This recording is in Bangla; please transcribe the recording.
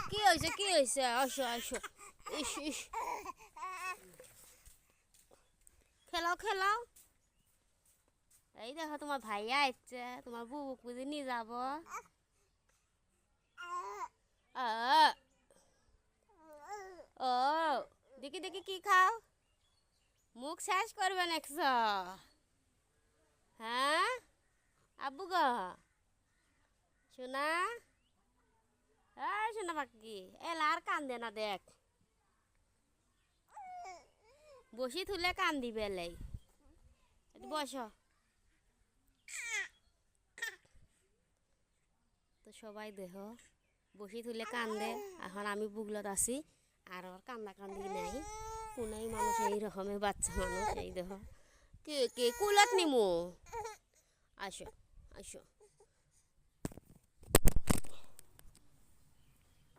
কি হয়েছে আসো আসো ইস ইস খেলাও খেলাও এই দেখো তোমার ভাইয়া আসছে তোমার বুবুক বুঝি নিয়ে যাব ও দেখি দেখি কি খাও মুখ শেষ করবে নাকছ হ্যাঁ আব্বু গো শোনা শোনা বাকি এলা আর কান্দে না দেখ বসি থুলে কান্দি বেলাই বস তো সবাই দেহ বসি থুলে কান্দে এখন আমি বুগলত আছি আর ওর কান্দা কান্দি নাই কোনাই মানুষ এই রকমের বাচ্চা মানুষ এই দেহ কে কে কুলত নিমু আসো আসো